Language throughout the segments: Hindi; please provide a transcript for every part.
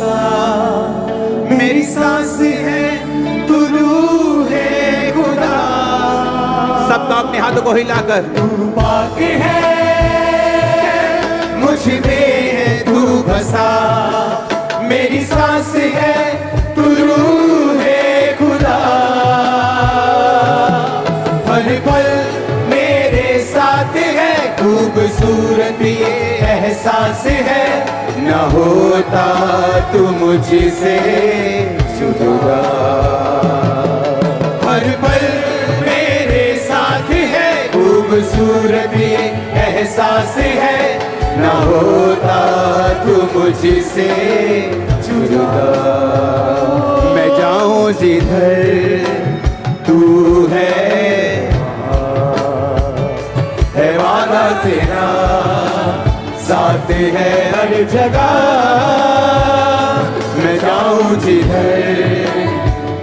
बसा, मेरी सांस है तू रूह है खुदा। सबका अपने हाथों को हिलाकर, तू पाक है मुझ में है तू बसा, मेरी सांस है तू रूह है खुदा। पल पल मेरे साथ है, खूबसूरत ये एहसास है, न होता तू मुझसे जुदा। हर पल मेरे साथ है, खूबसूरत ये एहसास है, न होता तू मुझसे जुदा। मैं जाऊं जिधर तू है वादा तेरा, साथ है हर जगह। मैं जाऊं जिधर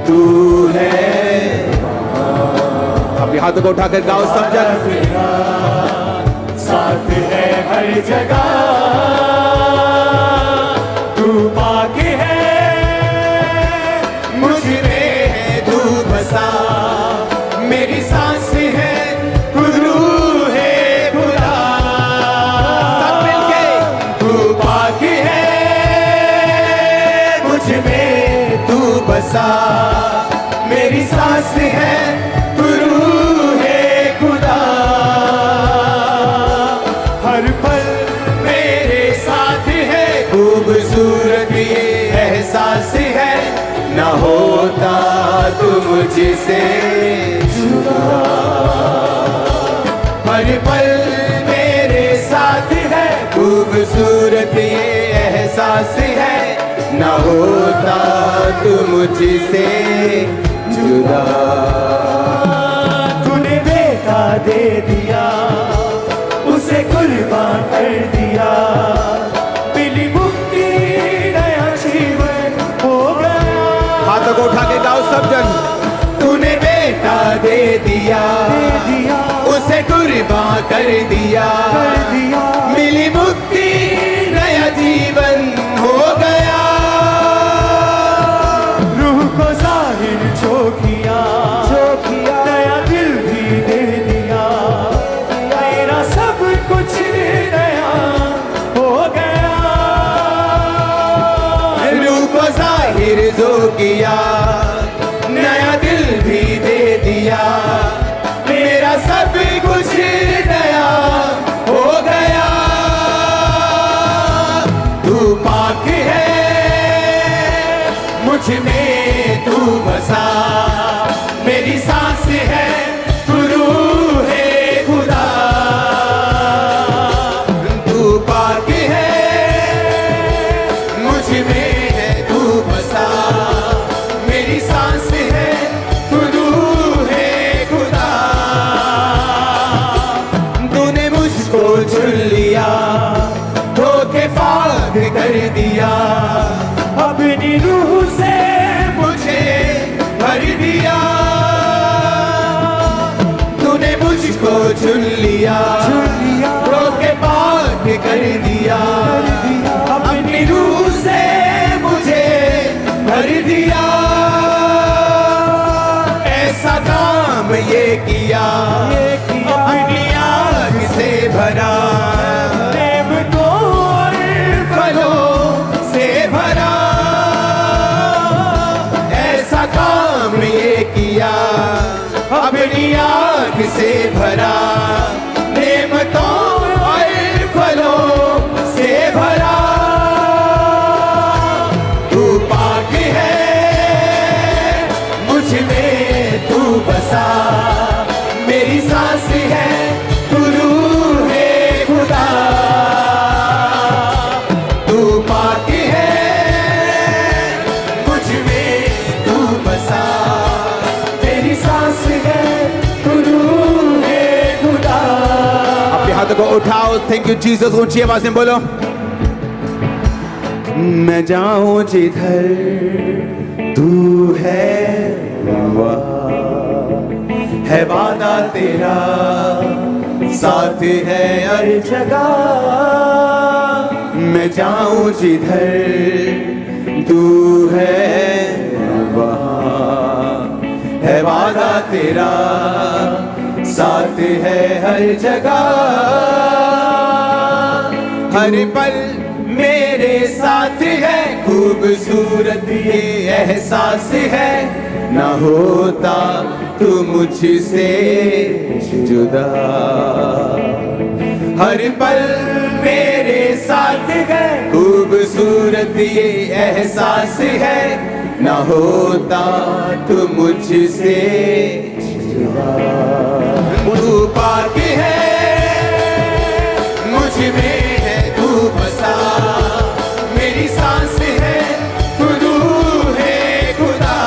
तू है, अपने हाथों को उठाकर गाओ सब जगह, साथ है हर जगह। तू पाक है मुझ में है तू बसा, मेरी सांस है तू रूह है खुदा। सब मिलके, तू पाक है मुझ में तू बसा, मेरी सांस है तू रूह है खुदा। हर पल मेरे साथ है, खूबसूरत ये एहसास है, न होता तू मुझसे जुदा। हर पल मेरे साथ है, खूबसूरत ये एहसास है, न होता तू मुझसे जुदा। तूने बेटा दे दिया, उसे कुर्बान कर दिया, मिली मुक्ति नया जीवन हो गया। हाथों को उठा के गाओ सब जन, तूने बेटा दे दिया, उसे कुर्बान कर दिया, मिली मुक्ति नया जीवन हो गया। रूह को जाहिर जो किया, नया दिल भी दे दिया, मेरा सब कुछ नया हो गया। रूह को जाहिर जो किया, नया दिल भी दे दिया, मेरा सब कुछ नया हो गया। तू पाक है मुझ में तू बसा, मेरी सांस है तू रूह है खुदा। तू पाक है मुझ में है तू बसा, मेरी सांस है तू रूह है खुदा। तूने मुझको चुन लिया, धोखे पाक कर दिया, अपनी रूह से मुझे भर दिया। तूने मुझको चुन लिया, धोखे पाक कर दिया, अपनी रूह से मुझे भर दिया। ऐसा काम ये किया, अपनी आग से भरा, नेमतों और फलों से भरा। ऐसा काम ये किया, अपनी आग से भरा, नेमतों और फलों से भरा। तू पाक है मुझ में तू बसा, मेरी सांस है तू रूह है खुदा। तू पाक है मुझ में तू बसा, मेरी सांस है तू रूह है खुदा। अपने हाथों को उठाओ, थैंक यू जीसस, ऊंची आवाज में बोलो। मैं जाऊं जिधर तू है वादा तेरा, साथ है हर जगह। मैं जाऊं जिधर तू है वहाँ, है वादा तेरा, साथ है हर जगह, हर पल मेरे साथ है। खूबसूरत ये एहसास है, ना होता तू मुझसे जुदा, हर पल मेरे साथ है। खूबसूरत ये एहसास है, ना होता तू मुझसे जुदा। तू पाक है, मुझ में है तू बसा, मेरी सांस है तू रूह है खुदा।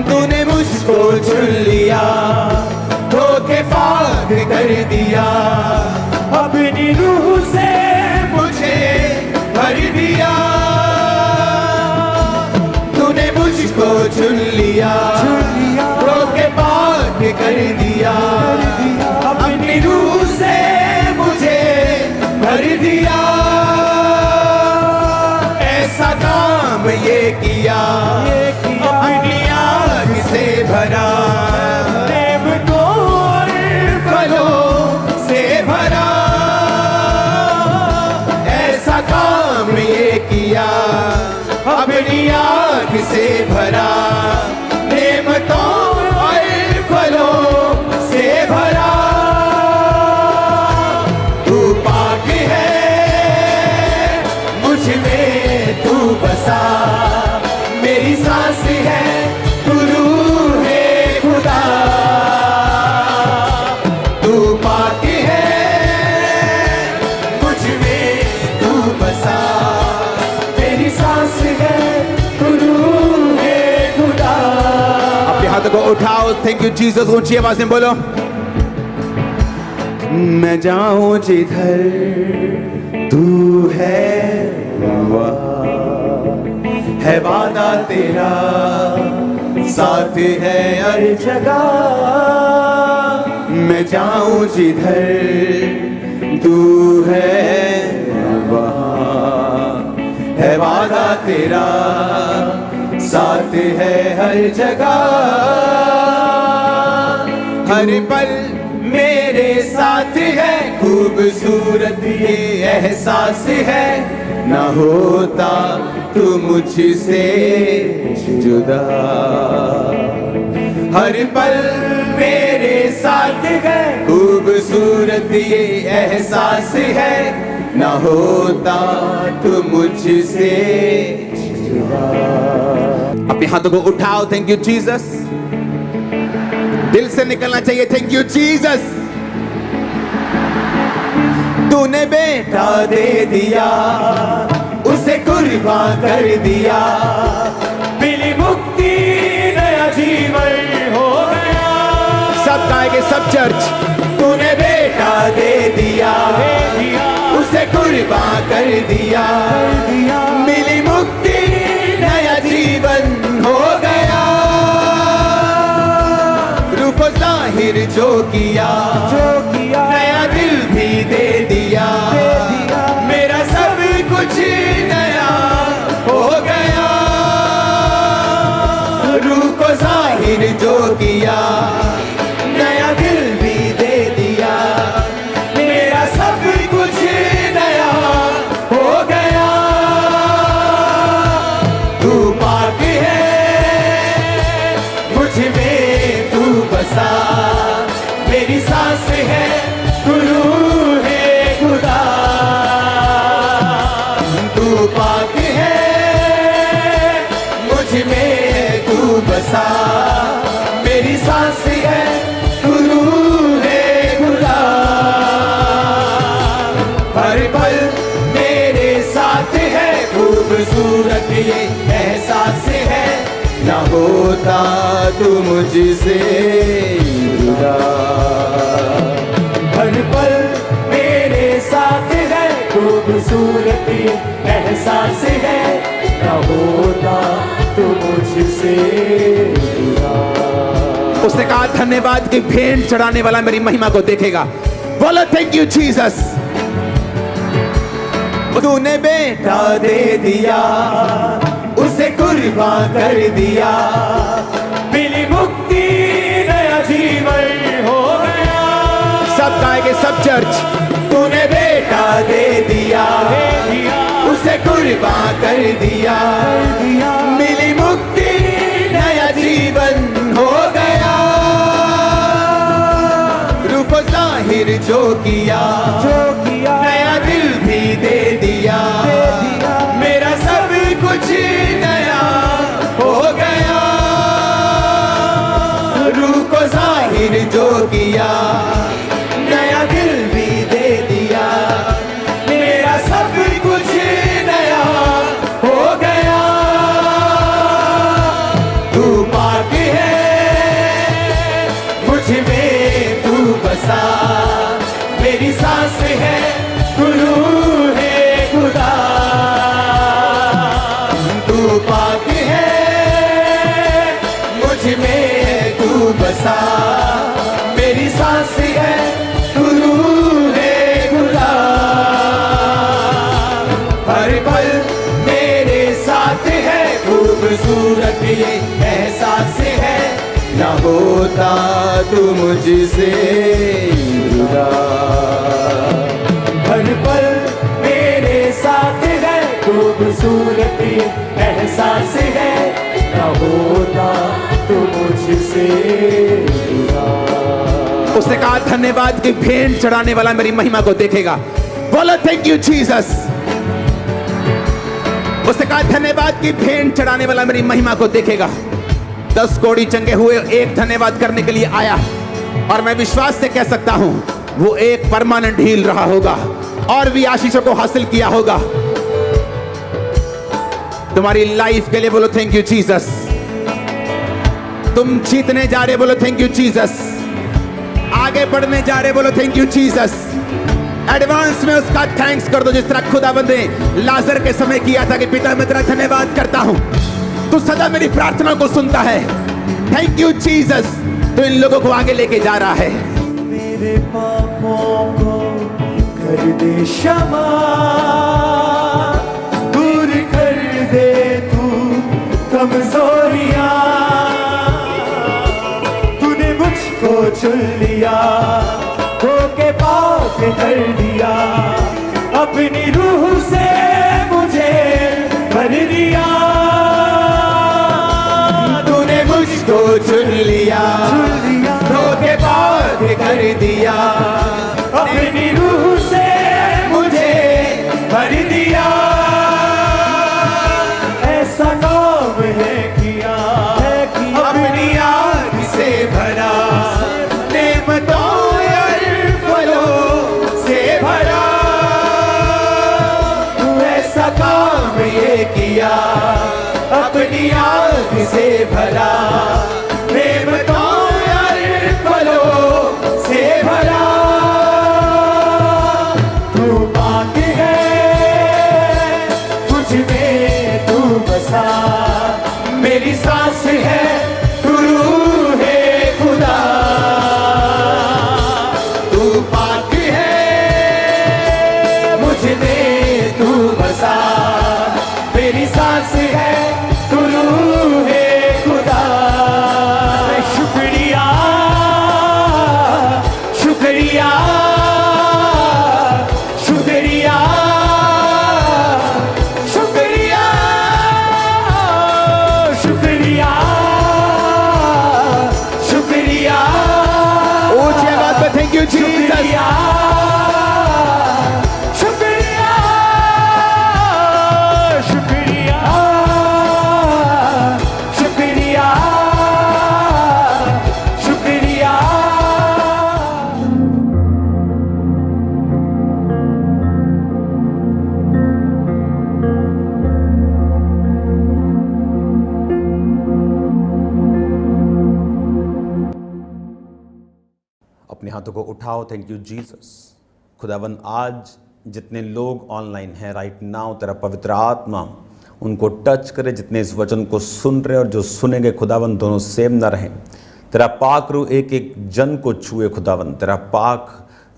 तूने मुझको चुन लिया, धोखे पाक कर दिया, अपनी रूह से मुझे भर दिया। तूने मुझको चुन लिया, धोखे पाक कर दिया, अपनी रूह से मुझे भर दिया। ऐसा काम ये किया, अपनी आग से भरा, नेमतों और फलों से भरा। ऐसा काम ये किया, अपनी आग से भरा, नेमतों और फलों से भरा। तू पाक है, मुझ में तू बसा, मेरी सांस है तू रूह है खुदा। तू पाक है, मुझ में तू बसा, मेरी सांस है तू रूह है खुदा। अपने हाथों को उठाओ, थैंक यू जीसस, ऊंची आवाज में बोलो। मैं जाऊं जिधर तू है वहाँ, है वादा तेरा, साथ है हर जगह। मैं जाऊं जिधर तू है वहाँ, है वादा तेरा, साथ है हर जगह, हर पल मेरे साथ है। खूबसूरत ये एहसास है, ना होता तू मुझसे जुदा, हर पल मेरे साथ है। खूबसूरत ये एहसास है, ना होता तू मुझसे जुदा। अपने हाथों को उठाओ, थैंक यू जीसस, दिल से निकलना चाहिए, थैंक यू जीसस। तूने बेटा दे दिया, उसे कुर्बान कर दिया, मिली मुक्ति, नया जीवन हो गया। सब गाएंगे, सब चर्च। तूने बेटा दे दिया, उसे कुर्बान कर दिया, मिली मुक्ति, नया जीवन हो गया। रूप जाहिर जो किया, नया दिल भी दे दिया, मेरा सब कुछ नया हो गया। रूह को जाहिर जो किया, नया दिल भी दे दिया, मेरा सब कुछ नया हो गया। तू पाक है, मुझ में तू बसा, मेरी सांस है तू रूह है खुदा। तू पाक है, मुझ में तू बसा, मेरी सांस है तू रूह है खुदा। हर पल मेरे साथ है, खूबसूरत ये एहसास है, ना होता तू मुझसे जुदा। हर पल मेरे साथ है, खूबसूरत एहसास है, ना होता तू मुझसे जुदा। उसने कहा धन्यवाद की भेंट चढ़ाने वाला मेरी महिमा को देखेगा। बोलो थैंक यू जीसस। तूने बेटा दे दिया, उसे कुर्बान कर दिया, मिली मुक्ति, नया जीवन हो गया। सब गाएंगे, सब चर्च। तूने बेटा दे दिया, उसे कुर्बान कर दिया, मिली मुक्ति, नया जीवन हो गया। रूप जाहिर जो किया, नया दिल भी दे दिया, मेरा सब कुछ नया हो गया। रूह को जाहिर जो किया, नया दिल भी दे दिया, मेरा सब कुछ नया हो गया। तू पाक है, मुझ में तू बसा, मेरी सांस है, तू रूह है खुदा। तू पाक है, मुझ में तू बसा, मेरी सांस है, तू रूह है खुदा। हर पल मेरे साथ है, खूबसूरत ये एहसास है, न होता तू मुझसे जुदा। हर पल मेरे साथ है, खूबसूरत ये एहसास है, न होता तू मुझसे जुदा। उसने कहा धन्यवाद की भेंट चढ़ाने वाला मेरी महिमा को देखेगा। बोलो थैंक यू जीसस। उसने कहा धन्यवाद की भेंट चढ़ाने वाला मेरी महिमा को देखेगा। 10 कोड़ी चंगे हुए एक धन्यवाद करने के लिए आया, और मैं विश्वास से कह सकता हूं वो एक परमानेंट हील रहा होगा और भी आशीषों को हासिल किया होगा। तुम्हारी लाइफ के लिए बोलो थैंक यू जीसस। तुम जीतने जा रहे, बोलो थैंक यू जीसस। आगे बढ़ने जा रहे, बोलो थैंक यू जीसस। एडवांस में उसका थैंक्स कर दो, जिस तरह खुदावंद ने लाजर के समय किया था कि पिता मैं तेरा धन्यवाद करता हूं, तू सदा मेरी प्रार्थना को सुनता है। Thank you Jesus. तो इन लोगों को आगे लेके जा रहा है। मेरे पापों को कर दे क्षमा, दूर कर दे तू कमजोरियां। तूने मुझको चुन लिया, होके पाक कर दिया, अपनी रूह से मुझे भर दिया। तूने मुझको चुन लिया, होके पाक कर दिया, अपनी रूह से मुझे भर दिया। ऐसा काम है किया, अपनी आग से भरा, नेमतों और फलों से भरा। तू ऐसा काम ये किया, अपनी आग से भरा, नेमतों और फलों से भरा। तू पाक है, मुझ में तू बसा, मेरी सांस है, तू रूह है खुदा। तू पाक है, मुझ में तू बसा, मेरी सांस है, तू रूह है खुदा। शुक्रिया शुक्रिया शुक्रिया शुक्रिया शुक्रिया शुक्रिया। ऊंची आवाज में थैंक यू जीसस। शुक्रिया शुक्रिया शुक्रिया शुक्रिया। अपने हाथों को उठाओ। Thank you Jesus. खुदाबंद आज जितने लोग ऑनलाइन हैं राइट नाउ, तेरा पवित्र आत्मा उनको टच करे, जितने इस वचन को सुन रहे और जो सुनेंगे खुदाबंद, दोनों सेम न रहें। तेरा पाक रूह एक एक जन को छुए खुदाबंद, तेरा पाक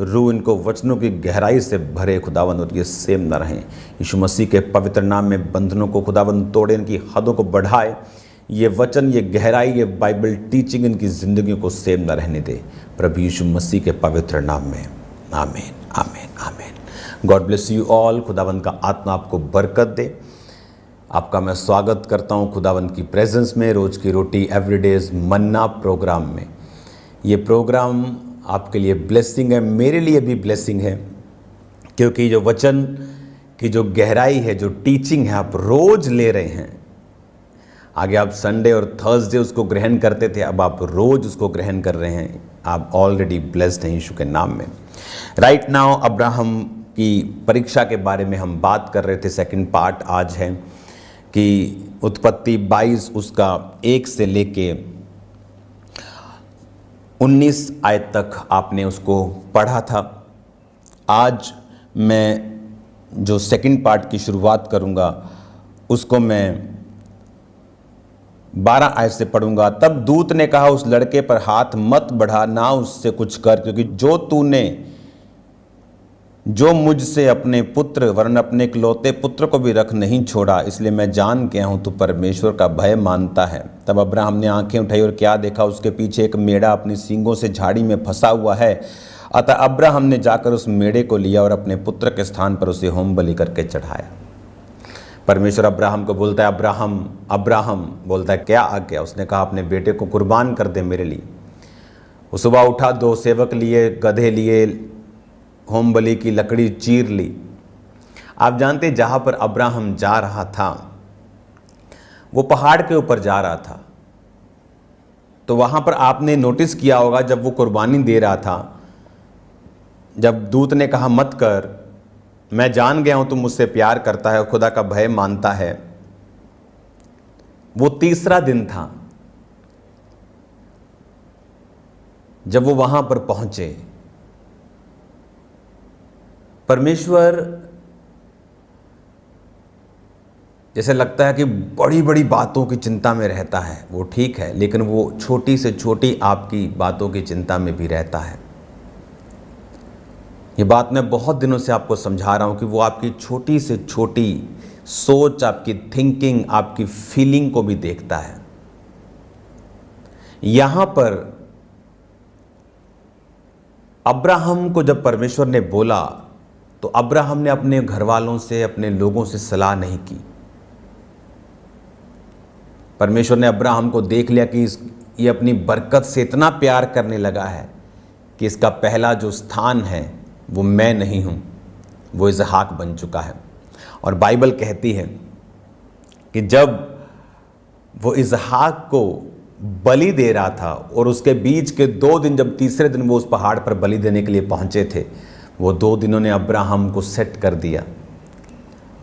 रूह इनको वचनों की गहराई से भरे खुदावंद, और ये सेम न रहें। यीशु मसीह के पवित्र नाम में बंधनों को खुदावंद तोड़े, इनकी हदों को बढ़ाए। ये वचन, ये गहराई, ये बाइबल टीचिंग इनकी ज़िंदगी को सेम न रहने दे, प्रभु यीशु मसीह के पवित्र नाम में, आमीन, आमीन, आमीन। God bless you all. खुदावंद का आत्मा आपको बरकत दे। आपका मैं स्वागत करता हूँ खुदावंद की प्रेजेंस में, रोज़ की रोटी एवरीडेज मन्ना प्रोग्राम में। ये प्रोग्राम आपके लिए ब्लेसिंग है, मेरे लिए भी ब्लेसिंग है, क्योंकि जो वचन की जो गहराई है, जो टीचिंग है, आप रोज़ ले रहे हैं। आगे आप संडे और थर्सडे उसको ग्रहण करते थे, अब आप रोज़ उसको ग्रहण कर रहे हैं। आप ऑलरेडी ब्लेस्ड हैं यीशु के नाम में। राइट नाउ अब्राहम की परीक्षा के बारे में हम बात कर रहे थे। सेकंड पार्ट आज है कि उत्पत्ति 22 उसका 1 से लेके 19 आयत तक आपने उसको पढ़ा था। आज मैं जो सेकंड पार्ट की शुरुआत करूंगा उसको मैं 12 आयत से पढ़ूंगा। तब दूत ने कहा, उस लड़के पर हाथ मत बढ़ा, ना उससे कुछ कर, क्योंकि जो मुझसे अपने पुत्र वरन अपने इकलौते पुत्र को भी रख नहीं छोड़ा, इसलिए मैं जान गया हूँ तू परमेश्वर का भय मानता है। तब अब्राहम ने आंखें उठाई और क्या देखा, उसके पीछे एक मेढ़ा अपनी सींगों से झाड़ी में फंसा हुआ है। अतः अब्राहम ने जाकर उस मेढ़े को लिया और अपने पुत्र के स्थान पर उसे होम बलि करके चढ़ाया। परमेश्वर अब्राहम को बोलता है, अब्राहम, अब्राहम। बोलता है, क्या आज्ञा? उसने कहा, अपने बेटे को कुर्बान कर दे मेरे लिए। वो सुबह उठा, 2 सेवक लिए, गधे लिए, होम बलि की लकड़ी चीर ली। आप जानते हैं जहाँ पर अब्राहम जा रहा था वो पहाड़ के ऊपर जा रहा था। तो वहाँ पर आपने नोटिस किया होगा, जब वो कुर्बानी दे रहा था, जब दूत ने कहा मत कर, मैं जान गया हूँ तुम मुझसे प्यार करता है, खुदा का भय मानता है। वो तीसरा दिन था जब वो वहाँ पर पहुँचे। परमेश्वर जैसे लगता है कि बड़ी बड़ी बातों की चिंता में रहता है, वो ठीक है, लेकिन वो छोटी से छोटी आपकी बातों की चिंता में भी रहता है। ये बात मैं बहुत दिनों से आपको समझा रहा हूँ कि वो आपकी छोटी से छोटी सोच, आपकी थिंकिंग, आपकी फीलिंग को भी देखता है। यहाँ पर अब्राहम को जब परमेश्वर ने बोला तो अब्राहम ने अपने घर वालों से, अपने लोगों से सलाह नहीं की। परमेश्वर ने अब्राहम को देख लिया कि ये अपनी बरकत से इतना प्यार करने लगा है कि इसका पहला जो स्थान है वो मैं नहीं हूँ, वो इसहाक बन चुका है। और बाइबल कहती है कि जब वो इसहाक को बलि दे रहा था और उसके बीच के 2 दिन, जब तीसरे दिन वो उस पहाड़ पर बलि देने के लिए पहुँचे थे, वो 2 दिनों ने अब्राहम को सेट कर दिया।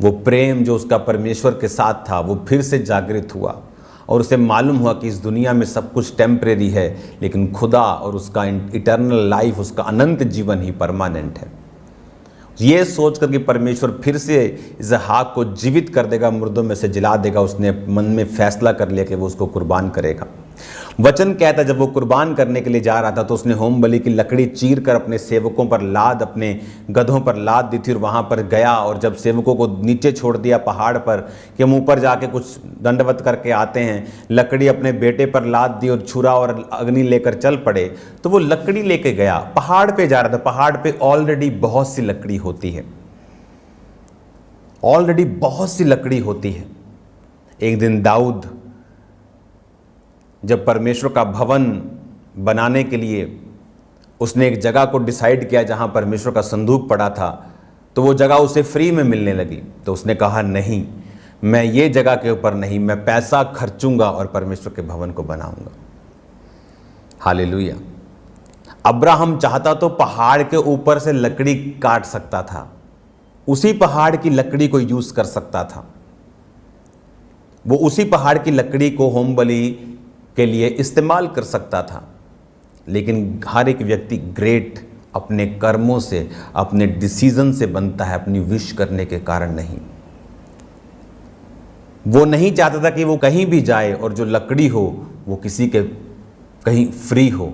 वो प्रेम जो उसका परमेश्वर के साथ था वो फिर से जागृत हुआ और उसे मालूम हुआ कि इस दुनिया में सब कुछ टेम्परेरी है, लेकिन खुदा और उसका इटर्नल लाइफ, उसका अनंत जीवन ही परमानेंट है। ये सोचकर कि परमेश्वर फिर से इसहाक को जीवित कर देगा, मुर्दों में से जिला देगा, उसने मन में फैसला कर लिया कि वो उसको कुर्बान करेगा। वचन कहता है जब वो कुर्बान करने के लिए जा रहा था तो उसने होम बलि की लकड़ी चीर कर अपने सेवकों पर लाद, अपने गधों पर लाद दी थी और वहाँ पर गया। और जब सेवकों को नीचे छोड़ दिया पहाड़ पर कि हम ऊपर जाके कुछ दंडवत करके आते हैं, लकड़ी अपने बेटे पर लाद दी और छुरा और अग्नि लेकर चल पड़े। तो वो लकड़ी लेके गया, पहाड़ पे जा रहा था। पहाड़ पे ऑलरेडी बहुत सी लकड़ी होती है, ऑलरेडी बहुत सी लकड़ी होती है। एक दिन दाऊद जब परमेश्वर का भवन बनाने के लिए उसने एक जगह को डिसाइड किया जहां परमेश्वर का संदूक पड़ा था, तो वो जगह उसे फ्री में मिलने लगी। तो उसने कहा, नहीं, मैं ये जगह के ऊपर नहीं, मैं पैसा खर्चूंगा और परमेश्वर के भवन को बनाऊंगा। हालेलुया। अब्राहम चाहता तो पहाड़ के ऊपर से लकड़ी काट सकता था, उसी पहाड़ की लकड़ी को यूज कर सकता था, वो उसी पहाड़ की लकड़ी को होम बलि के लिए इस्तेमाल कर सकता था। लेकिन हर एक व्यक्ति ग्रेट अपने कर्मों से, अपने डिसीजन से बनता है, अपनी विश करने के कारण नहीं। वो नहीं चाहता था कि वो कहीं भी जाए और जो लकड़ी हो वो किसी के कहीं फ्री हो।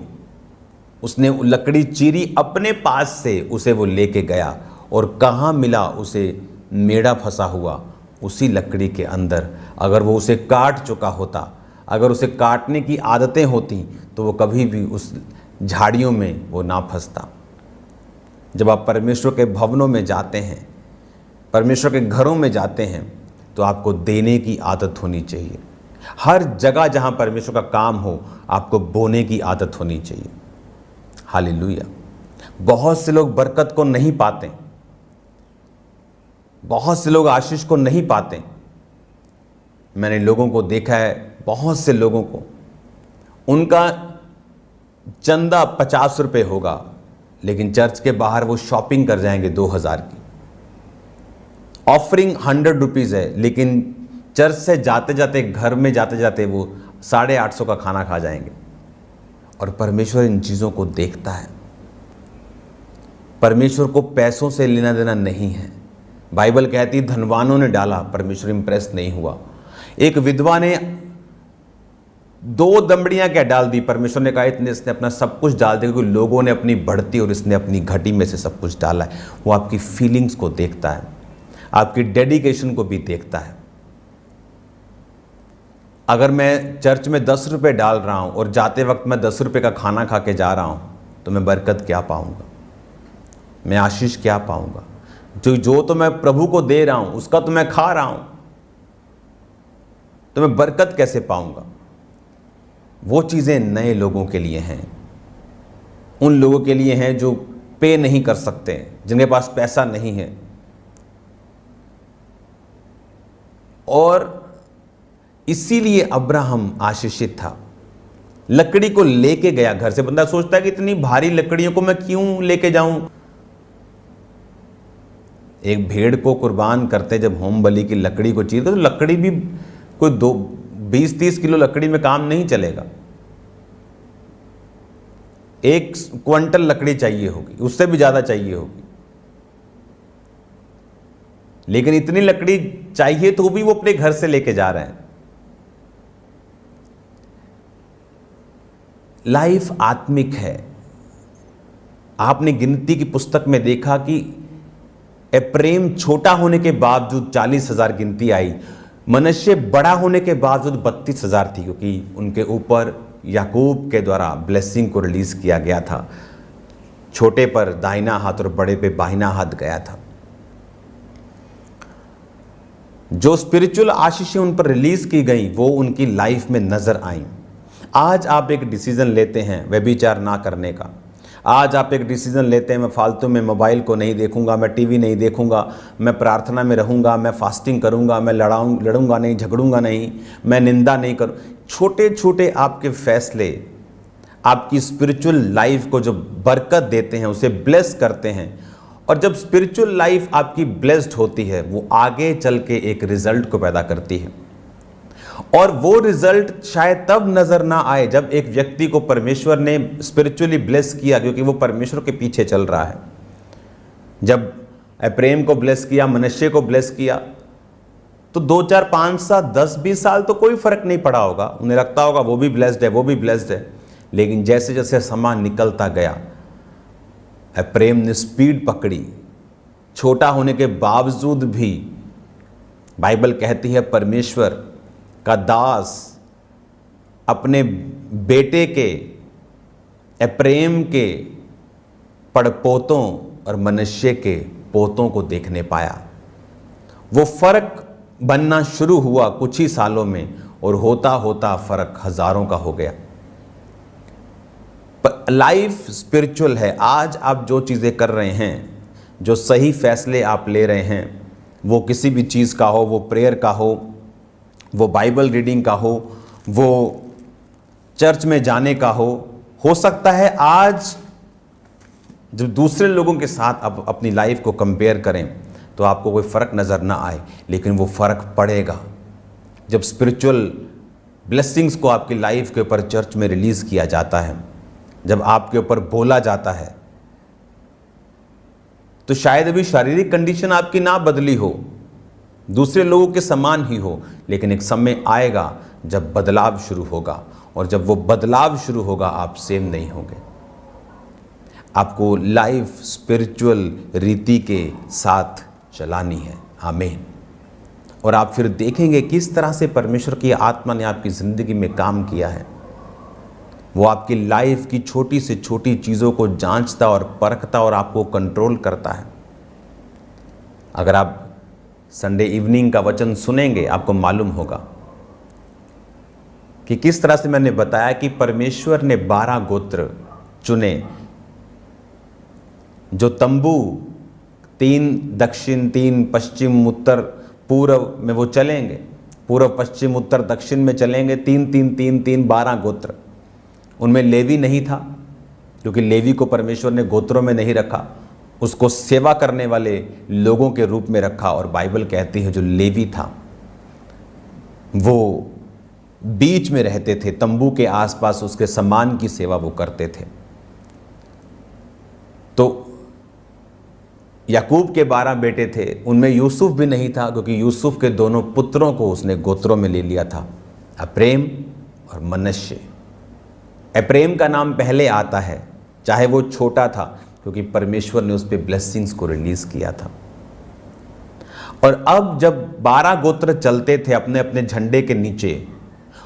उसने वो लकड़ी चीरी, अपने पास से उसे वो लेके गया, और कहाँ मिला उसे मेढ़ा फंसा हुआ उसी लकड़ी के अंदर। अगर वो उसे काट चुका होता, अगर उसे काटने की आदतें होती, तो वो कभी भी उस झाड़ियों में वो ना फंसता। जब आप परमेश्वर के भवनों में जाते हैं, परमेश्वर के घरों में जाते हैं, तो आपको देने की आदत होनी चाहिए। हर जगह जहां परमेश्वर का काम हो, आपको बोने की आदत होनी चाहिए। हालेलुया। बहुत से लोग बरकत को नहीं पाते, बहुत से लोग आशीष को नहीं पाते। मैंने लोगों को देखा है, बहुत से लोगों को उनका चंदा 50 रुपये होगा, लेकिन चर्च के बाहर वो शॉपिंग कर जाएंगे 2000 की। ऑफरिंग 100 रुपीज़ है, लेकिन चर्च से जाते जाते, घर में जाते जाते वो 850 का खाना खा जाएंगे। और परमेश्वर इन चीज़ों को देखता है। परमेश्वर को पैसों से लेना देना नहीं है। बाइबल कहती है धनवानों ने डाला, परमेश्वर इंप्रेस नहीं हुआ। एक विधवा ने 2 दमड़ियां क्या डाल दी, परमेश्वर ने कहा इतने इसने अपना सब कुछ डाल दिया, क्योंकि लोगों ने अपनी बढ़ती और इसने अपनी घटी में से सब कुछ डाला है। वो आपकी फीलिंग्स को देखता है, आपकी डेडिकेशन को भी देखता है। अगर मैं चर्च में 10 रुपये डाल रहा हूं और जाते वक्त मैं 10 रुपये का खाना खा के जा रहा हूं, तो मैं बरकत क्या पाऊंगा, मैं आशीष क्या पाऊंगा? जो तो मैं प्रभु को दे रहा हूं उसका तो मैं खा रहा हूं, तो मैं बरकत कैसे पाऊंगा? वो चीज़ें नए लोगों के लिए हैं, उन लोगों के लिए हैं जो पे नहीं कर सकते, जिनके पास पैसा नहीं है। और इसीलिए अब्राहम आशीषित था। लकड़ी को लेके गया घर से। बंदा सोचता है कि इतनी भारी लकड़ियों को मैं क्यों लेके जाऊं? एक भेड़ को कुर्बान करते जब होम बलि की लकड़ी को चीरते, तो लकड़ी भी कोई 20-30 किलो लकड़ी में काम नहीं चलेगा। 1 क्विंटल लकड़ी चाहिए होगी, उससे भी ज्यादा चाहिए होगी। लेकिन इतनी लकड़ी चाहिए तो भी वो अपने घर से लेके जा रहे हैं। लाइफ आत्मिक है। आपने गिनती की पुस्तक में देखा कि एप्रेम छोटा होने के बावजूद 40,000 गिनती आई, मनश्शे बड़ा होने के बावजूद 32,000 थी, क्योंकि उनके ऊपर याकूब के द्वारा ब्लेसिंग को रिलीज किया गया था। छोटे पर दाहिना हाथ और बड़े पे बाहिना हाथ गया था। जो स्पिरिचुअल आशीषें उन पर रिलीज की गई वो उनकी लाइफ में नजर आई। आज आप एक डिसीजन लेते हैं व्यभिचार ना करने का। आज आप एक डिसीजन लेते हैं मैं फालतू में मोबाइल को नहीं देखूंगा, मैं टीवी नहीं देखूंगा, मैं प्रार्थना में रहूंगा, मैं फास्टिंग करूंगा, मैं लड़ूंगा नहीं, झगड़ूंगा नहीं, मैं निंदा नहीं करूँ। छोटे छोटे आपके फैसले आपकी स्पिरिचुअल लाइफ को जो बरकत देते हैं, उसे ब्लेस करते हैं। और जब स्पिरिचुअल लाइफ आपकी ब्लेस्ड होती है, वो आगे चल के एक रिजल्ट को पैदा करती है। और वो रिजल्ट शायद तब नजर ना आए जब एक व्यक्ति को परमेश्वर ने स्पिरिचुअली ब्लेस किया, क्योंकि वो परमेश्वर के पीछे चल रहा है। जब एप्रेम को ब्लेस किया, मनश्शे को ब्लेस किया, तो 2, 4, 5, 7, 10, 20 साल तो कोई फर्क नहीं पड़ा होगा। उन्हें लगता होगा वो भी ब्लेस्ड है, वो भी ब्लेस्ड है। लेकिन जैसे जैसे समय निकलता गया, एप्रेम ने स्पीड पकड़ी। छोटा होने के बावजूद भी बाइबल कहती है परमेश्वर का दास अपने बेटे के एप्रेम के पड़पोतों और मनश्शे के पोतों को देखने पाया। वो फर्क बनना शुरू हुआ कुछ ही सालों में, और होता होता फर्क हजारों का हो गया। लाइफ स्पिरिचुअल है। आज आप जो चीज़ें कर रहे हैं, जो सही फैसले आप ले रहे हैं, वो किसी भी चीज़ का हो, वो प्रेयर का हो, वो बाइबल रीडिंग का हो, वो चर्च में जाने का हो सकता है आज जब दूसरे लोगों के साथ आप अपनी लाइफ को कंपेयर करें तो आपको कोई फ़र्क नज़र ना आए, लेकिन वो फ़र्क पड़ेगा जब स्पिरिचुअल ब्लेसिंग्स को आपकी लाइफ के ऊपर चर्च में रिलीज़ किया जाता है, जब आपके ऊपर बोला जाता है। तो शायद अभी शारीरिक कंडीशन आपकी ना बदली हो, दूसरे लोगों के समान ही हो, लेकिन एक समय आएगा जब बदलाव शुरू होगा, और जब वो बदलाव शुरू होगा आप सेम नहीं होंगे। आपको लाइफ स्पिरिचुअल रीति के साथ चलानी है। आमीन। और आप फिर देखेंगे किस तरह से परमेश्वर की आत्मा ने आपकी ज़िंदगी में काम किया है। वो आपकी लाइफ की छोटी से छोटी चीज़ों को जांचता और परखता और आपको कंट्रोल करता है। अगर आप संडे इवनिंग का वचन सुनेंगे आपको मालूम होगा कि किस तरह से मैंने बताया कि परमेश्वर ने 12 गोत्र चुने जो तंबू 3 दक्षिण, 3 पश्चिम, उत्तर, पूर्व में वो चलेंगे। पूर्व, पश्चिम, उत्तर, दक्षिण में चलेंगे। 3 3 3 3 12 गोत्र। उनमें लेवी नहीं था क्योंकि लेवी को परमेश्वर ने गोत्रों में नहीं रखा, उसको सेवा करने वाले लोगों के रूप में रखा। और बाइबल कहती है जो लेवी था वो बीच में रहते थे, तंबू के आसपास उसके सम्मान की सेवा वो करते थे। तो याकूब के 12 बेटे थे, उनमें यूसुफ भी नहीं था क्योंकि यूसुफ के दोनों पुत्रों को उसने गोत्रों में ले लिया था, अप्रेम और मनश्शे। अप्रेम का नाम पहले आता है, चाहे वो छोटा था, क्योंकि परमेश्वर ने उस पर ब्लेसिंग्स को रिलीज किया था। और अब जब 12 गोत्र चलते थे अपने अपने झंडे के नीचे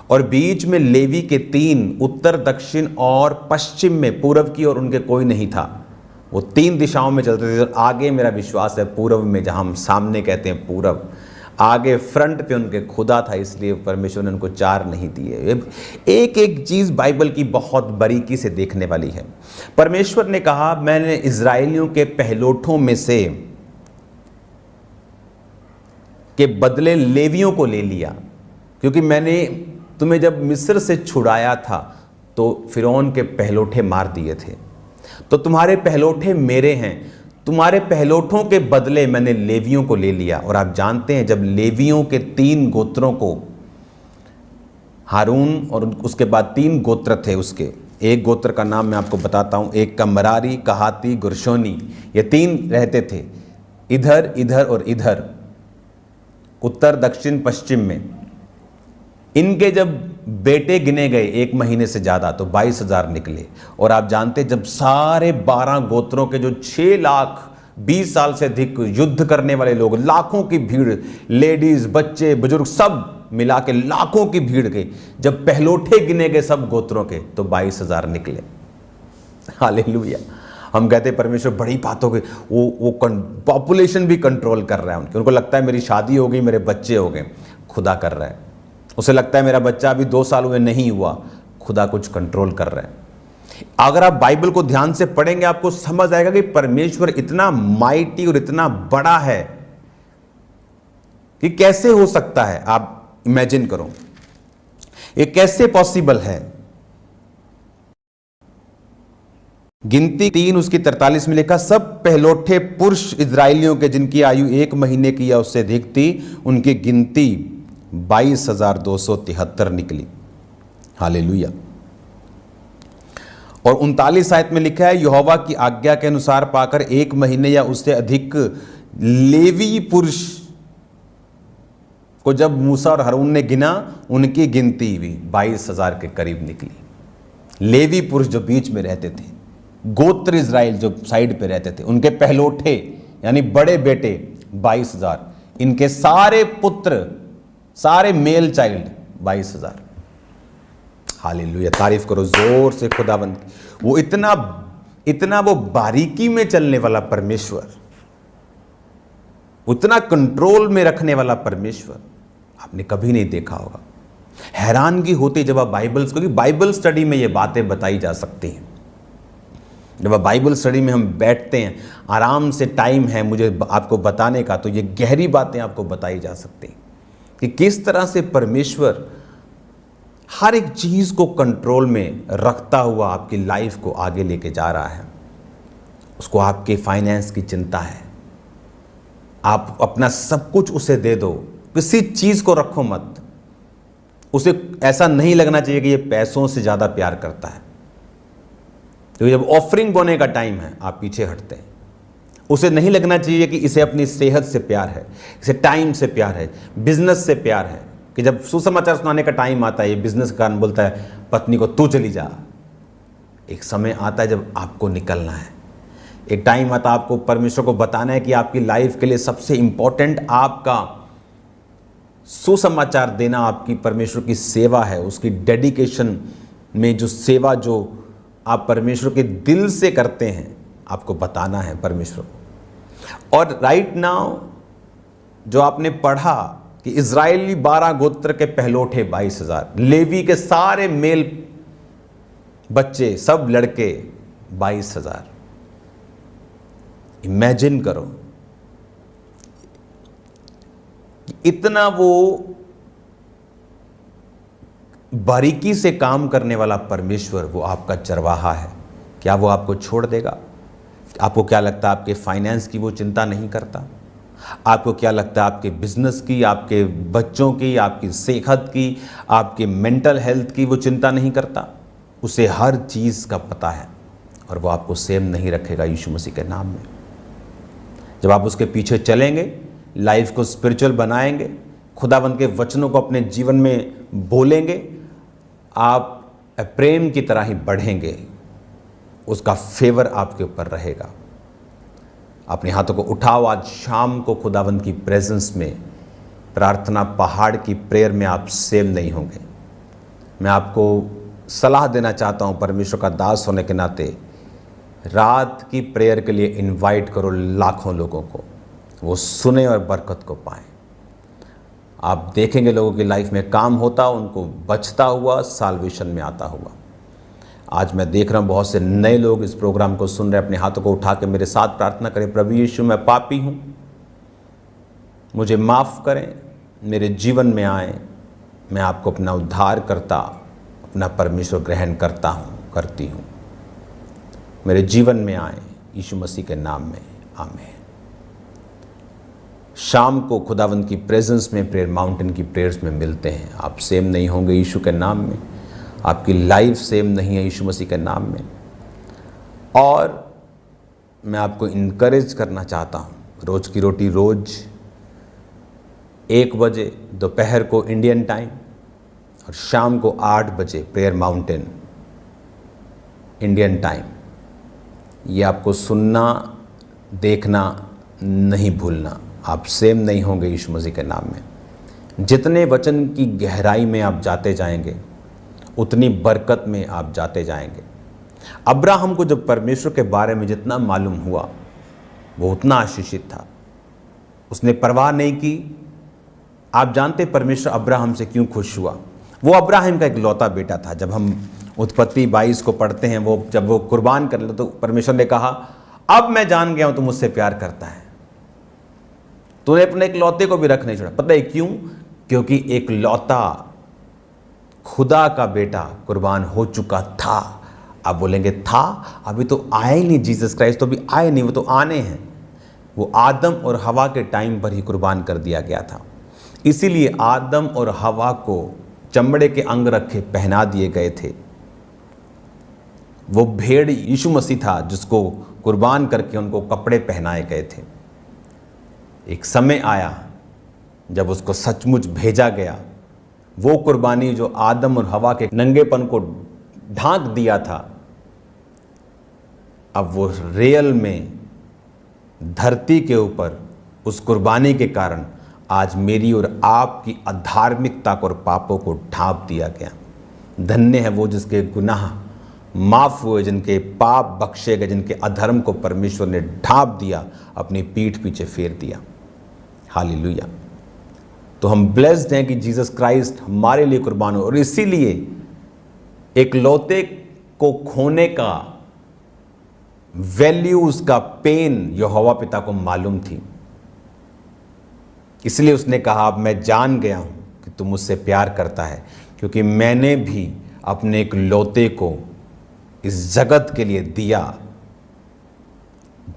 और बीच में लेवी के 3 उत्तर, दक्षिण और पश्चिम में, पूर्व की और उनके कोई नहीं था, वो 3 दिशाओं में चलते थे। आगे मेरा विश्वास है पूर्व में, जहां हम सामने कहते हैं पूर्व, आगे फ्रंट पे उनके खुदा था, इसलिए परमेश्वर ने उनको 4 नहीं दिए। एक एक चीज बाइबल की बहुत बारीकी से देखने वाली है। परमेश्वर ने कहा मैंने इजराइलियों के पहलोठों में से के बदले लेवियों को ले लिया, क्योंकि मैंने तुम्हें जब मिस्र से छुड़ाया था तो फिरौन के पहलोठे मार दिए थे, तो तुम्हारे पहलोठे मेरे हैं, तुम्हारे पहलोठों के बदले मैंने लेवियों को ले लिया। और आप जानते हैं जब लेवियों के 3 गोत्रों को, हारून और उसके बाद 3 गोत्र थे उसके, एक गोत्र का नाम मैं आपको बताता हूं, एक का मरारी, कहाती, गुरशोनी, ये 3 रहते थे इधर, इधर और इधर, उत्तर, दक्षिण, पश्चिम में। इनके जब बेटे गिने गए 1 महीने से ज़्यादा तो 22,000 निकले। और आप जानते जब सारे 12 गोत्रों के जो 6 लाख 20 साल से अधिक युद्ध करने वाले लोग, लाखों की भीड़, लेडीज, बच्चे, बुजुर्ग सब मिला के लाखों की भीड़ गई, जब पहलोठे गिने गए सब गोत्रों के तो 22,000 निकले। हालेलुया। हम कहते परमेश्वर बड़ी बातों के, वो पॉपुलेशन भी कंट्रोल कर रहा है उनको लगता है मेरी शादी हो गई, मेरे बच्चे हो गए, खुदा कर रहा है। उसे लगता है मेरा बच्चा अभी 2 साल हुए नहीं हुआ, खुदा कुछ कंट्रोल कर रहा है। अगर आप बाइबल को ध्यान से पढ़ेंगे आपको समझ आएगा कि परमेश्वर इतना माइटी और इतना बड़ा है कि कैसे हो सकता है। आप इमेजिन करो ये कैसे पॉसिबल है। गिनती 3 उसकी 43 में लिखा, सब पहलोठे पुरुष इजराइलियों के जिनकी आयु 1 महीने की या उससे अधिक थी, उनकी गिनती 22,273 निकली। हालेलुया। और 39 आयत में लिखा है, यहोवा की आज्ञा के अनुसार पाकर 1 महीने या उससे अधिक लेवी पुरुष को जब मूसा और हारून ने गिना, उनकी गिनती भी 22,000 के करीब निकली। लेवी पुरुष जो बीच में रहते थे, गोत्र इजराइल जो साइड पे रहते थे, उनके पहलोठे यानी बड़े बेटे 22,000, इनके सारे पुत्र, सारे मेल चाइल्ड 22,000। हालेलुया। तारीफ करो जोर से खुदाबंद। वो इतना वो बारीकी में चलने वाला परमेश्वर, उतना कंट्रोल में रखने वाला परमेश्वर आपने कभी नहीं देखा होगा। हैरानगी होती जब आप क्योंकि बाइबल स्टडी में ये बातें बताई जा सकती हैं। जब आप बाइबल स्टडी में हम बैठते हैं, आराम से टाइम है मुझे आपको बताने का, तो ये गहरी बातें आपको बताई जा सकती हैं कि किस तरह से परमेश्वर हर एक चीज़ को कंट्रोल में रखता हुआ आपकी लाइफ को आगे लेके जा रहा है। उसको आपके फाइनेंस की चिंता है, आप अपना सब कुछ उसे दे दो, किसी चीज़ को रखो मत। उसे ऐसा नहीं लगना चाहिए कि ये पैसों से ज़्यादा प्यार करता है। तो जब ऑफरिंग बोने का टाइम है आप पीछे हटते हैं। उसे नहीं लगना चाहिए कि इसे अपनी सेहत से प्यार है, इसे टाइम से प्यार है, बिजनेस से प्यार है, कि जब सुसमाचार सुनाने का टाइम आता है ये बिजनेस का कारण बोलता है पत्नी को तू चली जा। एक समय आता है जब आपको निकलना है, एक टाइम आता आपको परमेश्वर को बताना है कि आपकी लाइफ के लिए सबसे इंपॉर्टेंट आपका सुसमाचार देना आपकी परमेश्वर की सेवा है। उसकी डेडिकेशन में जो सेवा जो आप परमेश्वर के दिल से करते हैं, आपको बताना है परमेश्वर को। और राइट नाउ जो आपने पढ़ा कि इज़राइली 12 गोत्र के पहलौठे 22,000, लेवी के सारे मेल बच्चे सब लड़के 22,000। इमेजिन करो इतना वो बारीकी से काम करने वाला परमेश्वर वो आपका चरवाहा है। क्या वो आपको छोड़ देगा? आपको क्या लगता है आपके फाइनेंस की वो चिंता नहीं करता? आपको क्या लगता है आपके बिजनेस की, आपके बच्चों की, आपकी सेहत की, आपके मेंटल हेल्थ की वो चिंता नहीं करता? उसे हर चीज़ का पता है और वो आपको सेम नहीं रखेगा यीशु मसीह के नाम में। जब आप उसके पीछे चलेंगे, लाइफ को स्पिरिचुअल बनाएंगे, खुदावंद के वचनों को अपने जीवन में बोलेंगे, आप प्रेम की तरह ही बढ़ेंगे, उसका फेवर आपके ऊपर रहेगा। अपने हाथों को उठाओ, आज शाम को खुदावंद की प्रेजेंस में प्रार्थना पहाड़ की प्रेयर में आप सेम नहीं होंगे। मैं आपको सलाह देना चाहता हूं, परमेश्वर का दास होने के नाते रात की प्रेयर के लिए इनवाइट करो लाखों लोगों को, वो सुने और बरकत को पाएं। आप देखेंगे लोगों की लाइफ में काम होता, उनको बचता हुआ, साल्वेशन में आता हुआ। आज मैं देख रहा हूँ बहुत से नए लोग इस प्रोग्राम को सुन रहे हैं। अपने हाथों को उठा के मेरे साथ प्रार्थना करें, प्रभु यीशु मैं पापी हूँ, मुझे माफ़ करें, मेरे जीवन में आए, मैं आपको अपना उद्धार करता, अपना परमेश्वर ग्रहण करता हूँ, करती हूँ, मेरे जीवन में आए यीशु मसीह के नाम में, आमीन। शाम को खुदावंद की प्रेजेंस में प्रेयर माउंटेन की प्रेयर्स में मिलते हैं। आप सेम नहीं होंगे यीशु के नाम में, आपकी लाइफ सेम नहीं है यीशु मसीह के नाम में। और मैं आपको इनकरेज करना चाहता हूँ, रोज़ की रोटी रोज़ 1 बजे दोपहर को इंडियन टाइम और शाम को 8 बजे प्रेयर माउंटेन इंडियन टाइम, ये आपको सुनना देखना नहीं भूलना। आप सेम नहीं होंगे यीशु मसीह के नाम में। जितने वचन की गहराई में आप जाते जाएंगे, उतनी बरकत में आप जाते जाएंगे। अब्राहम को जब परमेश्वर के बारे में जितना मालूम हुआ, वो उतना आशीषित था, उसने परवाह नहीं की। आप जानते परमेश्वर अब्राहम से क्यों खुश हुआ? वो अब्राहम का इकलौता बेटा था। जब हम उत्पत्ति 22 को पढ़ते हैं, वो जब वो कुर्बान कर ले तो परमेश्वर ने कहा, अब मैं जान गया हूं तू मुझसे प्यार करता है, तूने अपने इकलौते को भी रख नहीं छोड़ा। पता है क्यों? क्योंकि एक लौता खुदा का बेटा कुर्बान हो चुका था। आप बोलेंगे था, अभी तो आए ही नहीं, जीसस क्राइस्ट तो अभी आए नहीं, वो तो आने हैं। वो आदम और हवा के टाइम पर ही कुर्बान कर दिया गया था। इसीलिए आदम और हवा को चमड़े के अंग रखे पहना दिए गए थे। वो भेड़ यीशु मसीह था जिसको कुर्बान करके उनको कपड़े पहनाए गए थे। एक समय आया जब उसको सचमुच भेजा गया। वो कुर्बानी जो आदम और हवा के नंगेपन को ढांक दिया था, अब वो रियल में धरती के ऊपर उस कुर्बानी के कारण आज मेरी और आपकी अधार्मिकता को और पापों को ढांप दिया गया। धन्य है वो जिसके गुनाह माफ़ हुए, जिनके पाप बख्शे गए, जिनके अधर्म को परमेश्वर ने ढांप दिया, अपनी पीठ पीछे फेर दिया। हालेलुया। तो हम ब्लेस्ड हैं कि जीसस क्राइस्ट हमारे लिए कुर्बान हो। और इसीलिए एक लौते को खोने का वैल्यू, उसका पेन यहोवा पिता को मालूम थी। इसलिए उसने कहा, अब मैं जान गया हूं कि तू मुझसे प्यार करता है, क्योंकि मैंने भी अपने एक लौते को इस जगत के लिए दिया,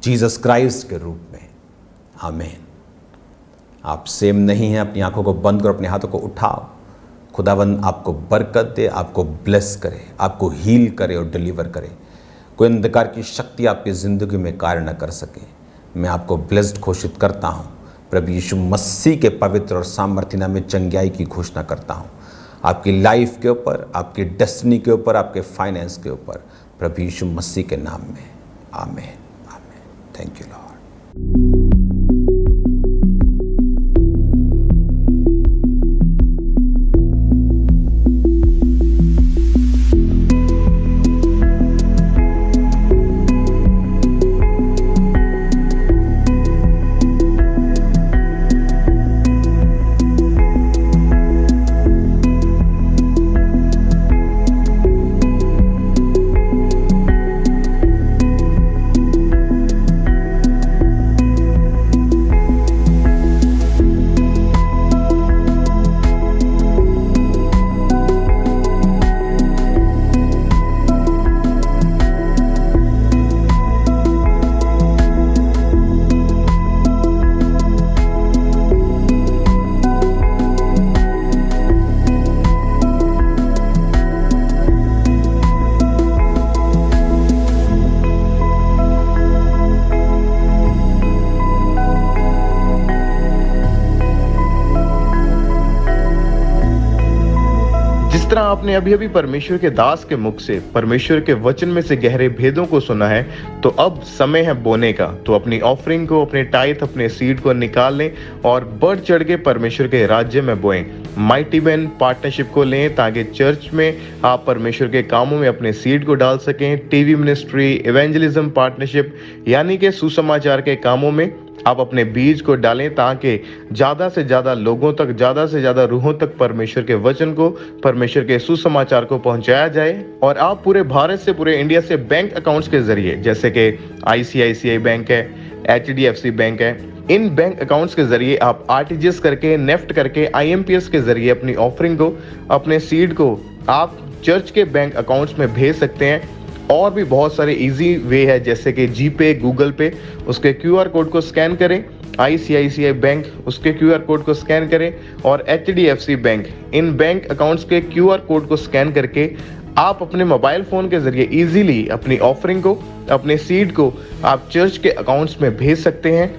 जीसस क्राइस्ट के रूप में। आमीन। आप सेम नहीं हैं। अपनी आंखों को बंद करो, अपने हाथों को उठाओ। खुदावंद आपको बरकत दे, आपको ब्लेस करे, आपको हील करे और डिलीवर करे। कोई अंधकार की शक्ति आपकी ज़िंदगी में कार्य न कर सके। मैं आपको ब्लेस्ड घोषित करता हूँ। प्रभु यीशु मसीह के पवित्र और सामर्थ्य नाम में चंगाई की घोषणा करता हूँ आपकी लाइफ के ऊपर, आपकी डेस्टिनी के ऊपर, आपके फाइनेंस के ऊपर, प्रभु यीशु मसीह के नाम में। आमीन, आमीन। Thank you Lord. जिस तरह आपने अभी अभी परमेश्वर के दास के मुख से परमेश्वर के वचन में से गहरे भेदों को सुना है, तो अब समय है बोने का। तो अपनी ऑफरिंग को, अपने टाइथ, अपने सीड को निकाल लें और बढ़ चढ़ के परमेश्वर के राज्य में बोएं। माइटी मैन पार्टनरशिप को लें ताकि चर्च में आप परमेश्वर के कामों में अपने सीड को डाल सकें। टीवी मिनिस्ट्री, इवेंजलिज्म पार्टनरशिप यानी कि सुसमाचार के कामों में आप अपने बीज को डालें ताकि ज्यादा से ज्यादा लोगों तक, ज्यादा से ज्यादा रूहों तक परमेश्वर के वचन को, परमेश्वर के सुसमाचार को पहुंचाया जाए। और आप पूरे भारत से, पूरे इंडिया से बैंक अकाउंट्स के जरिए, जैसे कि ICICI बैंक है, HDFC बैंक है, इन बैंक अकाउंट्स के जरिए आप RTGS करके, नेफ्ट करके, IMPS के जरिए अपनी ऑफरिंग को, अपने सीड को आप चर्च के बैंक अकाउंट्स में भेज सकते हैं। और भी बहुत सारे इजी वे है, जैसे कि जीपे, गूगल पे, उसके QR कोड को स्कैन करें। ICICI बैंक, उसके QR कोड को स्कैन करें। और HDFC बैंक, इन बैंक अकाउंट्स के QR कोड को स्कैन करके आप अपने मोबाइल फोन के जरिए इजीली अपनी ऑफरिंग को, अपने सीड को आप चर्च के अकाउंट्स में भेज सकते हैं।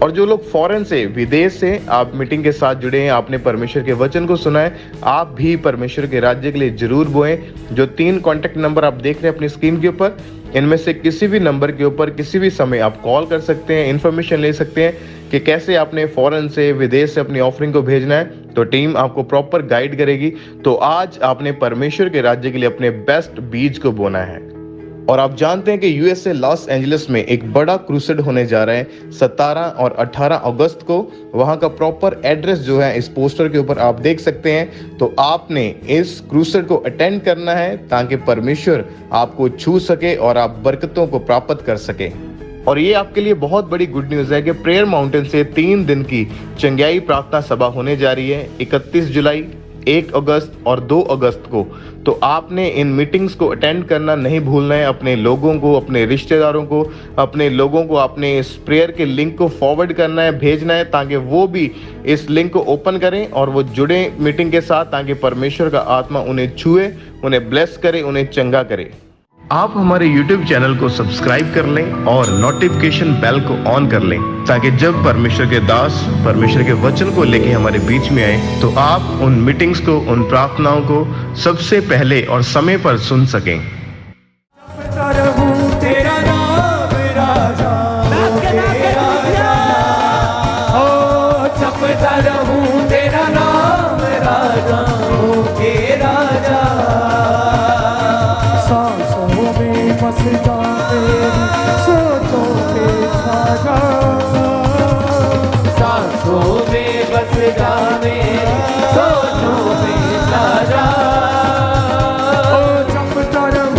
और जो लोग फॉरेन से, विदेश से आप मीटिंग के साथ जुड़े हैं, आपने परमेश्वर के वचन को सुना है, आप भी परमेश्वर के राज्य के लिए जरूर बोएं। जो 3 कॉन्टैक्ट नंबर आप देख रहे हैं अपनी स्क्रीन के ऊपर, इनमें से किसी भी नंबर के ऊपर किसी भी समय आप कॉल कर सकते हैं, इन्फॉर्मेशन ले सकते हैं कि कैसे आपने फॉरेन से, विदेश से अपनी ऑफरिंग को भेजना है। तो टीम आपको प्रॉपर गाइड करेगी। तो आज आपने परमेश्वर के राज्य के लिए अपने बेस्ट बीज को बोना है। और आप जानते हैं कि USA लॉस एंजलिस में एक बड़ा क्रूसेड होने जा रहा है 17 और 18 अगस्त को। वहां का प्रॉपर एड्रेस जो है इस पोस्टर के ऊपर आप देख सकते हैं। तो आपने इस क्रूसेड को अटेंड करना है ताकि परमेश्वर आपको छू सके और आप बरकतों को प्राप्त कर सके। और ये आपके लिए बहुत बड़ी गुड न्यूज़ है कि प्रेयर माउंटेन से 3 दिन की चंगाई प्रार्थना सभा होने जा रही है 31 जुलाई, 1 अगस्त और 2 अगस्त को। तो आपने इन मीटिंग्स को अटेंड करना नहीं भूलना है। अपने लोगों को, अपने रिश्तेदारों को, अपने लोगों को आपने इस प्रेयर के लिंक को फॉरवर्ड करना है, भेजना है, ताकि वो भी इस लिंक को ओपन करें और वो जुड़े मीटिंग के साथ, ताकि परमेश्वर का आत्मा उन्हें छुए, उन्हें ब्लेस करे, उन्हें चंगा करे। आप हमारे YouTube चैनल को सब्सक्राइब कर लें और नोटिफिकेशन बेल को ऑन कर लें, ताकि जब परमेश्वर के दास परमेश्वर के वचन को लेके हमारे बीच में आए तो आप उन मीटिंग्स को, उन प्रार्थनाओं को सबसे पहले और समय पर सुन सकें। जपता रहूं तेरा नाम राजा, ओ जपता रहूं तेरा नाम राजा, ओ के राजा। सांसों में बस जा तेरी सोचों पे छा जा, सांसों में बस जा मेरी सोचों पे छा जा। ओ जपता रहूं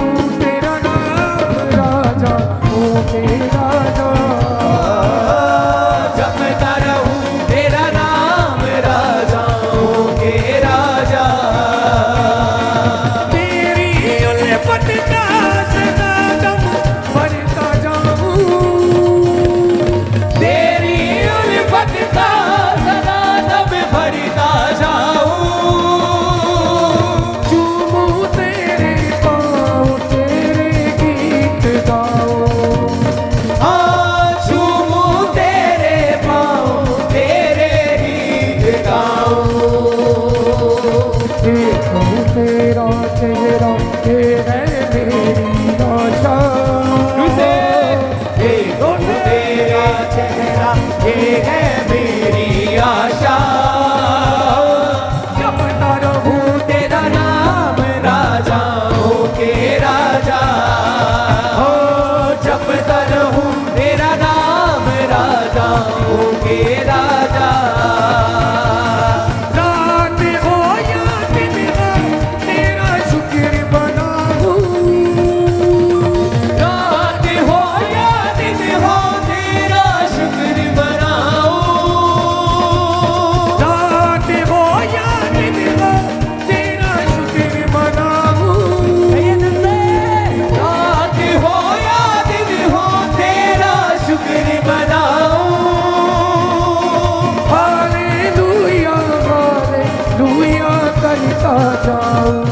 हालेलुया करता जाऊं,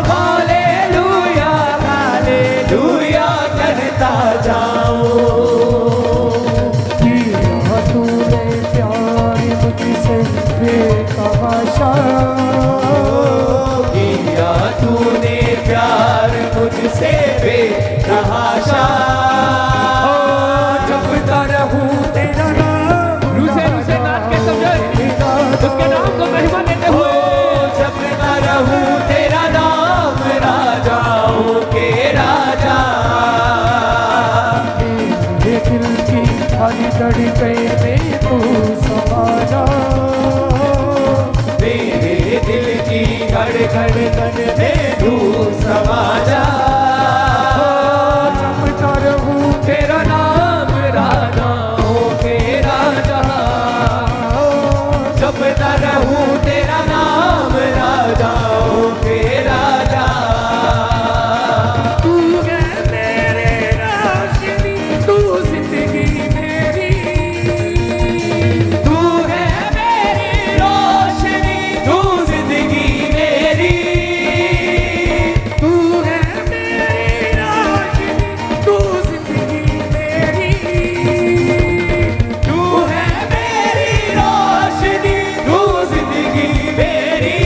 हालेलुया हालेलुया करता जाऊं। किया तूने प्यार मुझसे बेतहाशा, किया तूने प्यार मुझसे बेतहाशा। जपता रहूं तेरा नाम, रूसे गान के समझे उसके नाम को महिमा देते हुए। जपता रहूं तेरा नाम, राजाओं के राजा। मेरे दिल की खाली धड़कन में तू समा जा, मेरे दिल की धड़कन में तू समा जा। जपता रहूं तेरा नाम, राजाओं के राजा। जपता रहूं तेरा नाम, राजाओं के राजा। तू है मेरे रोशनी, तू जिंदगी मेरी, तू है मेरी रोशनी, तू जिंदगी मेरी, तू है मेरी रोशनी, तू जिंदगी मेरी, तू है मेरी रोशनी, तू जिंदगी मेरी।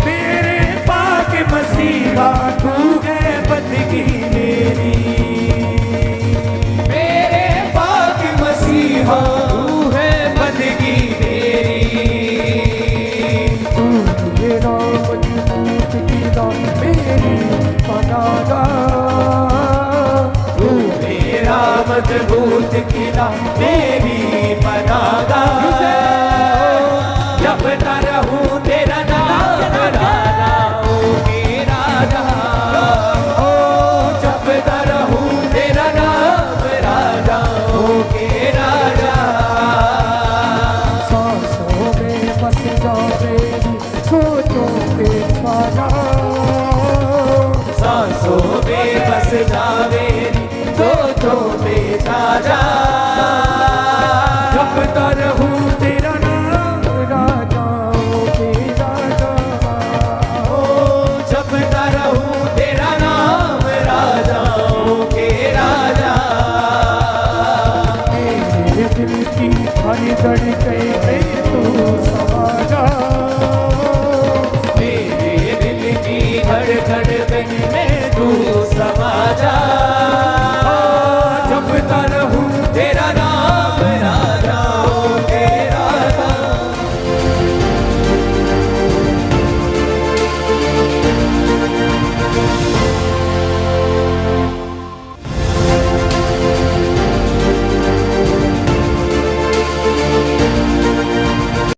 मेरे पाक मसीहा तू है बंदगी मेरी, मेरे पाक मसीहा तू है बंदगी मेरी। तू मेरा मजबूत किला मेरी पनाहगाह, तू मेरा मजबूत किला मेरी